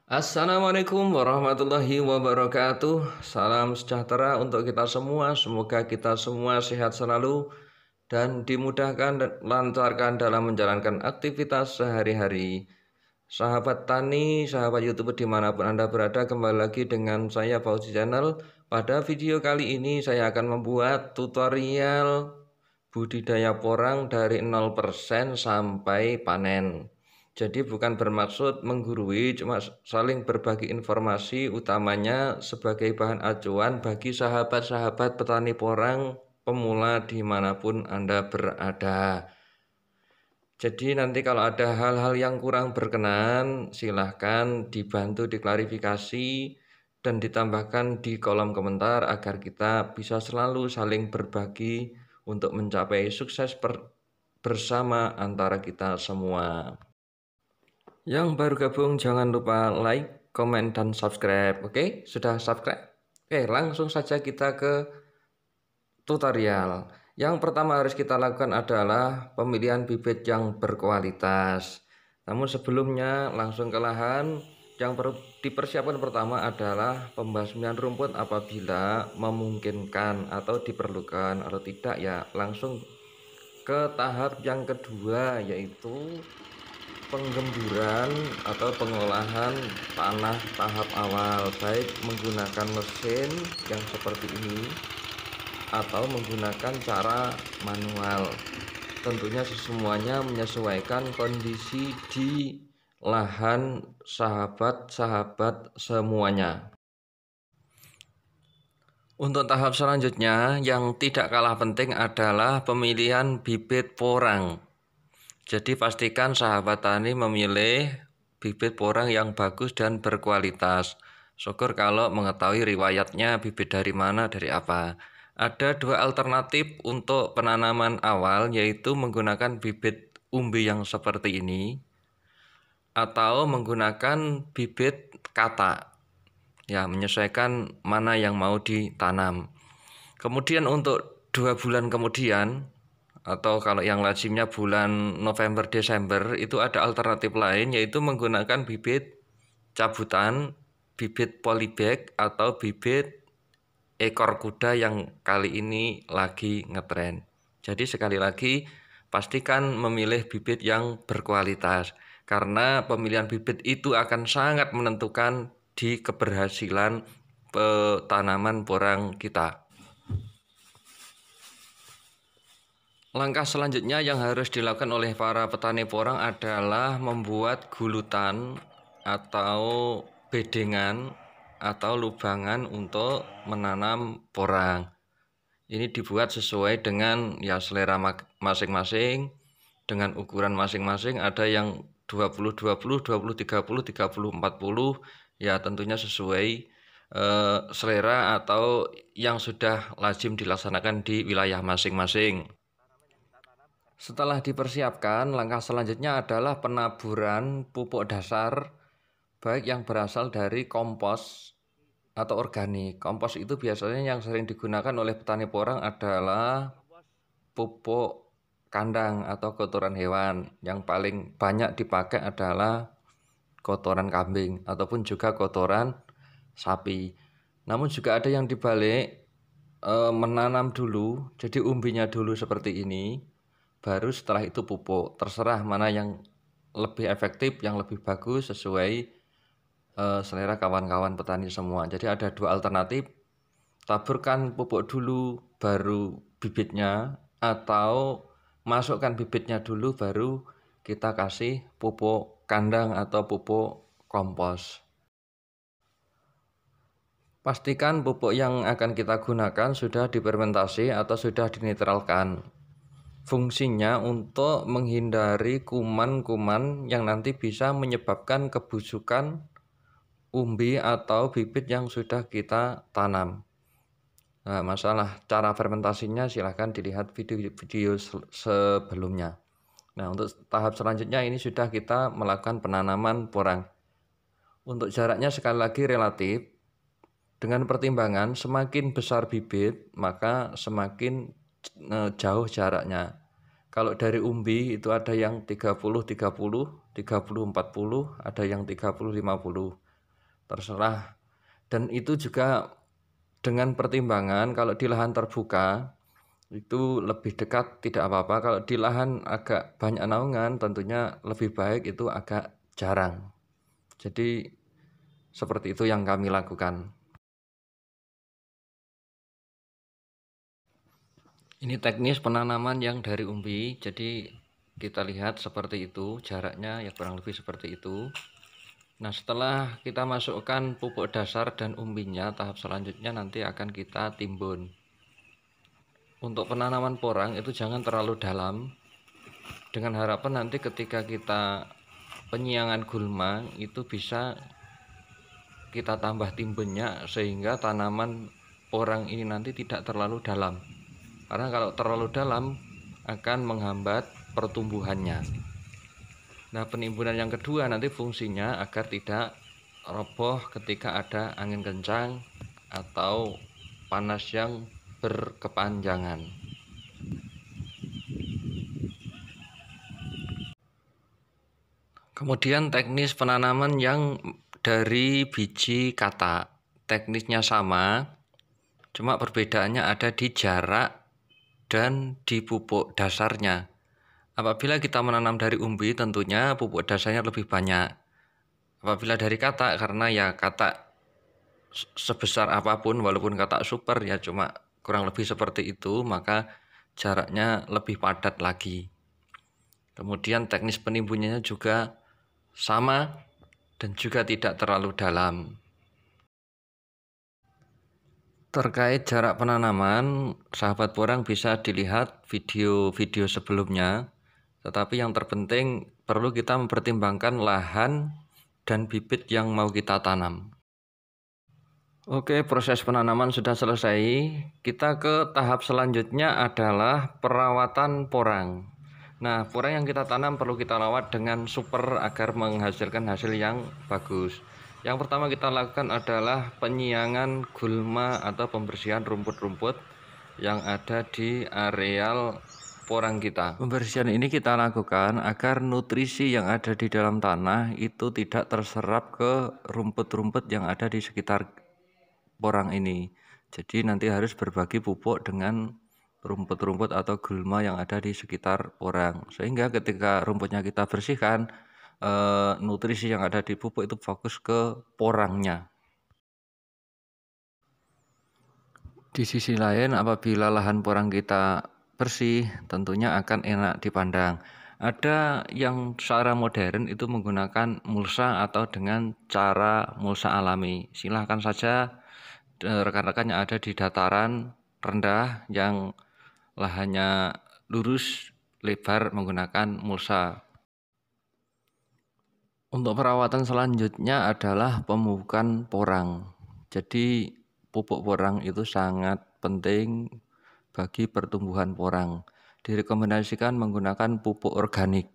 Assalamualaikum warahmatullahi wabarakatuh. Salam sejahtera untuk kita semua. Semoga kita semua sehat selalu dan dimudahkan dan lancarkan dalam menjalankan aktivitas sehari-hari. Sahabat tani, sahabat YouTuber dimanapun Anda berada, kembali lagi dengan saya Fauzi Channel. Pada video kali ini saya akan membuat tutorial budidaya porang dari 0% sampai panen. Jadi bukan bermaksud menggurui, cuma saling berbagi informasi, utamanya sebagai bahan acuan bagi sahabat-sahabat petani porang pemula dimanapun Anda berada. Jadi nanti kalau ada hal-hal yang kurang berkenan, silahkan dibantu diklarifikasi dan ditambahkan di kolom komentar agar kita bisa selalu saling berbagi untuk mencapai sukses bersama antara kita semua. Yang baru gabung jangan lupa like, komen, dan subscribe. Oke, sudah subscribe? Oke, langsung saja kita ke tutorial. Yang pertama harus kita lakukan adalah pemilihan bibit yang berkualitas. Namun sebelumnya langsung ke lahan. Yang perlu dipersiapkan pertama adalah pembasmian rumput apabila memungkinkan atau diperlukan, atau tidak ya langsung ke tahap yang kedua, yaitu penggemburan atau pengolahan tanah tahap awal, baik menggunakan mesin yang seperti ini atau menggunakan cara manual. Tentunya semuanya menyesuaikan kondisi di lahan sahabat-sahabat semuanya. Untuk tahap selanjutnya yang tidak kalah penting adalah pemilihan bibit porang. Jadi pastikan sahabat tani memilih bibit porang yang bagus dan berkualitas. Syukur kalau mengetahui riwayatnya bibit dari mana, dari apa. Ada dua alternatif untuk penanaman awal, yaitu menggunakan bibit umbi yang seperti ini atau menggunakan bibit kata. Ya, menyesuaikan mana yang mau ditanam. Kemudian untuk 2 bulan kemudian, atau kalau yang lazimnya bulan November Desember, itu ada alternatif lain, yaitu menggunakan bibit cabutan, bibit polybag, atau bibit ekor kuda yang kali ini lagi ngetren. Jadi sekali lagi pastikan memilih bibit yang berkualitas, karena pemilihan bibit itu akan sangat menentukan di keberhasilan tanaman porang kita. Langkah selanjutnya yang harus dilakukan oleh para petani porang adalah membuat gulutan atau bedengan atau lubangan untuk menanam porang. Ini dibuat sesuai dengan ya selera masing-masing, dengan ukuran masing-masing. Ada yang 20-20, 20-30, 30-40, ya tentunya sesuai selera atau yang sudah lazim dilaksanakan di wilayah masing-masing. Setelah dipersiapkan, langkah selanjutnya adalah penaburan pupuk dasar, baik yang berasal dari kompos atau organik. Kompos itu biasanya yang sering digunakan oleh petani porang adalah pupuk kandang atau kotoran hewan. Yang paling banyak dipakai adalah kotoran kambing ataupun juga kotoran sapi. Namun juga ada yang dibalik, menanam dulu, jadi umbinya dulu seperti ini, baru setelah itu pupuk. Terserah mana yang lebih efektif, yang lebih bagus sesuai selera kawan-kawan petani semua. Jadi ada dua alternatif, taburkan pupuk dulu baru bibitnya, atau masukkan bibitnya dulu baru kita kasih pupuk kandang atau pupuk kompos. Pastikan pupuk yang akan kita gunakan sudah difermentasi atau sudah dinetralkan. Fungsinya untuk menghindari kuman-kuman yang nanti bisa menyebabkan kebusukan umbi atau bibit yang sudah kita tanam. Nah, masalah cara fermentasinya silahkan dilihat video-video sebelumnya. Nah, untuk tahap selanjutnya ini sudah kita melakukan penanaman porang. Untuk jaraknya sekali lagi relatif, dengan pertimbangan semakin besar bibit maka semakin jauh jaraknya. Kalau dari umbi itu ada yang 30-30, 30-40, ada yang 30-50. terserah. Dan itu juga dengan pertimbangan kalau di lahan terbuka itu lebih dekat tidak apa-apa, kalau di lahan agak banyak naungan tentunya lebih baik itu agak jarang. Jadi seperti itu yang kami lakukan. Ini teknis penanaman yang dari umbi, jadi kita lihat seperti itu, jaraknya ya kurang lebih seperti itu. Nah, setelah kita masukkan pupuk dasar dan umbinya, tahap selanjutnya nanti akan kita timbun. Untuk penanaman porang itu jangan terlalu dalam, dengan harapan nanti ketika kita penyiangan gulma itu bisa kita tambah timbunnya sehingga tanaman porang ini nanti tidak terlalu dalam. Karena kalau terlalu dalam akan menghambat pertumbuhannya. Nah, penimbunan yang kedua nanti fungsinya agar tidak roboh ketika ada angin kencang atau panas yang berkepanjangan. Kemudian teknis penanaman yang dari biji katak. Teknisnya sama, cuma perbedaannya ada di jarak dan di pupuk dasarnya. Apabila kita menanam dari umbi tentunya pupuk dasarnya lebih banyak. Apabila dari katak, karena ya katak sebesar apapun walaupun katak super ya cuma kurang lebih seperti itu, maka jaraknya lebih padat lagi. Kemudian teknis penimbunannya juga sama dan juga tidak terlalu dalam. Terkait jarak penanaman, sahabat porang bisa dilihat video-video sebelumnya. Tetapi yang terpenting perlu kita mempertimbangkan lahan dan bibit yang mau kita tanam. Oke, proses penanaman sudah selesai. Kita ke tahap selanjutnya adalah perawatan porang. Nah, porang yang kita tanam perlu kita rawat dengan super agar menghasilkan hasil yang bagus. Yang pertama kita lakukan adalah penyiangan gulma atau pembersihan rumput-rumput yang ada di areal porang kita. Pembersihan ini kita lakukan agar nutrisi yang ada di dalam tanah itu tidak terserap ke rumput-rumput yang ada di sekitar porang ini. Jadi nanti harus berbagi pupuk dengan rumput-rumput atau gulma yang ada di sekitar porang, sehingga ketika rumputnya kita bersihkan, nutrisi yang ada di pupuk itu fokus ke porangnya. Di sisi lain, apabila lahan porang kita bersih, tentunya akan enak dipandang. Ada yang secara modern itu menggunakan mulsa atau dengan cara mulsa alami. Silahkan saja rekan-rekan yang ada di dataran rendah yang lahannya lurus lebar menggunakan mulsa. Untuk perawatan selanjutnya adalah pemupukan porang. Jadi pupuk porang itu sangat penting bagi pertumbuhan porang. Direkomendasikan menggunakan pupuk organik.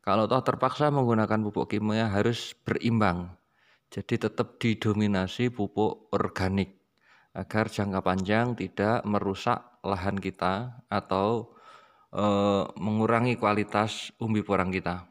Kalau toh terpaksa menggunakan pupuk kimia harus berimbang. Jadi tetap didominasi pupuk organik agar jangka panjang tidak merusak lahan kita atau mengurangi kualitas umbi porang kita.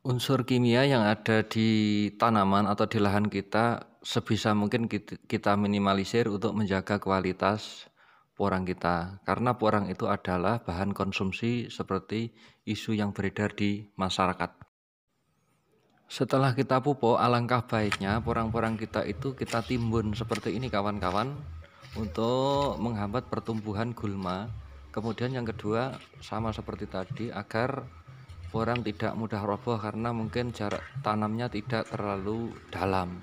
Unsur kimia yang ada di tanaman atau di lahan kita sebisa mungkin kita minimalisir untuk menjaga kualitas porang kita. Karena porang itu adalah bahan konsumsi seperti isu yang beredar di masyarakat. Setelah kita pupuk, alangkah baiknya porang-porang kita itu kita timbun seperti ini kawan-kawan untuk menghambat pertumbuhan gulma. Kemudian yang kedua sama seperti tadi agar porang tidak mudah roboh karena mungkin jarak tanamnya tidak terlalu dalam.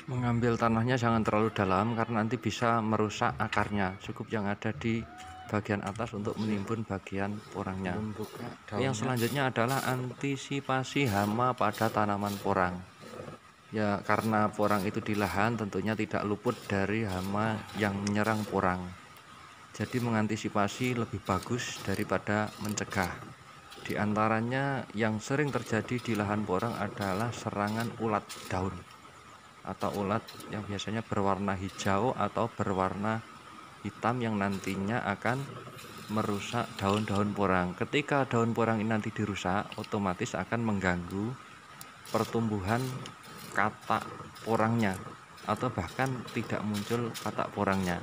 Mengambil tanahnya jangan terlalu dalam karena nanti bisa merusak akarnya. Cukup yang ada di bagian atas untuk menimbun bagian porangnya. Yang selanjutnya adalah antisipasi hama pada tanaman porang. Ya, karena porang itu di lahan tentunya tidak luput dari hama yang menyerang porang. Jadi mengantisipasi lebih bagus daripada mencegah. Di antaranya yang sering terjadi di lahan porang adalah serangan ulat daun atau ulat yang biasanya berwarna hijau atau berwarna hitam yang nantinya akan merusak daun-daun porang. Ketika daun porang ini nanti dirusak, otomatis akan mengganggu pertumbuhan katak porangnya atau bahkan tidak muncul katak porangnya.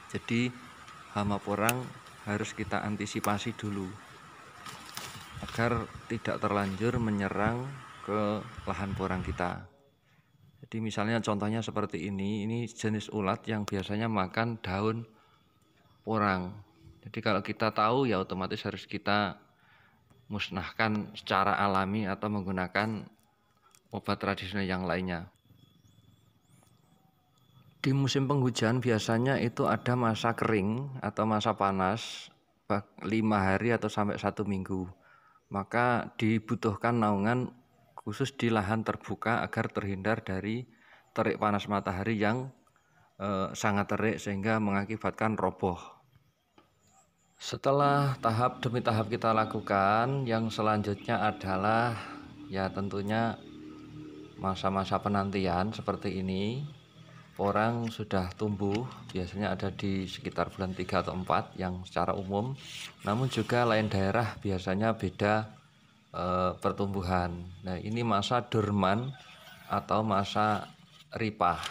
Jadi hama porang harus kita antisipasi dulu agar tidak terlanjur menyerang ke lahan porang kita. Jadi misalnya contohnya seperti ini jenis ulat yang biasanya makan daun porang. Jadi kalau kita tahu ya otomatis harus kita musnahkan secara alami atau menggunakan obat tradisional yang lainnya. Di musim penghujan biasanya itu ada masa kering atau masa panas 5 hari atau sampai 1 minggu. Maka dibutuhkan naungan khusus di lahan terbuka agar terhindar dari terik panas matahari yang sangat terik sehingga mengakibatkan roboh. Setelah tahap demi tahap kita lakukan, yang selanjutnya adalah ya tentunya masa-masa penantian seperti ini. Porang sudah tumbuh, biasanya ada di sekitar bulan 3 atau 4 yang secara umum. Namun juga lain daerah biasanya beda pertumbuhan. Nah, ini masa dorman atau masa ripah.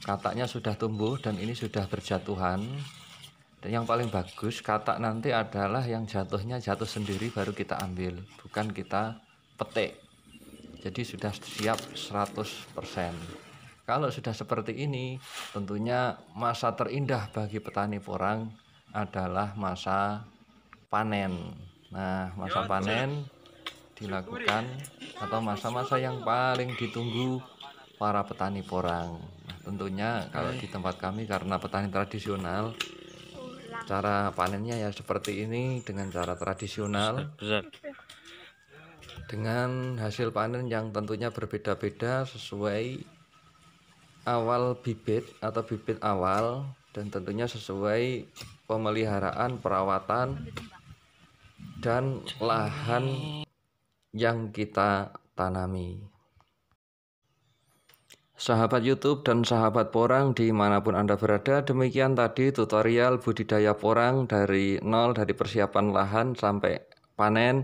Kataknya sudah tumbuh dan ini sudah berjatuhan. Dan yang paling bagus katak nanti adalah yang jatuhnya jatuh sendiri baru kita ambil, bukan kita petik. Jadi sudah siap 100%. Kalau sudah seperti ini, tentunya masa terindah bagi petani porang adalah masa panen. Nah, masa panen dilakukan atau masa-masa yang paling ditunggu para petani porang. Nah, tentunya kalau di tempat kami karena petani tradisional, cara panennya ya seperti ini dengan cara tradisional. Dengan hasil panen yang tentunya berbeda-beda sesuai awal bibit atau bibit awal, dan tentunya sesuai pemeliharaan, perawatan, dan lahan yang kita tanami. Sahabat YouTube dan sahabat porang dimanapun Anda berada, demikian tadi tutorial budidaya porang dari nol, dari persiapan lahan sampai panen.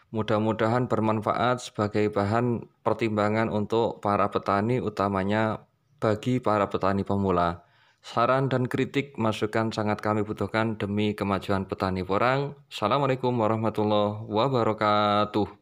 Mudah-mudahan bermanfaat sebagai bahan pertimbangan untuk para petani, utamanya bagi para petani pemula. Saran dan kritik masukan sangat kami butuhkan demi kemajuan petani porang. Assalamualaikum warahmatullahi wabarakatuh.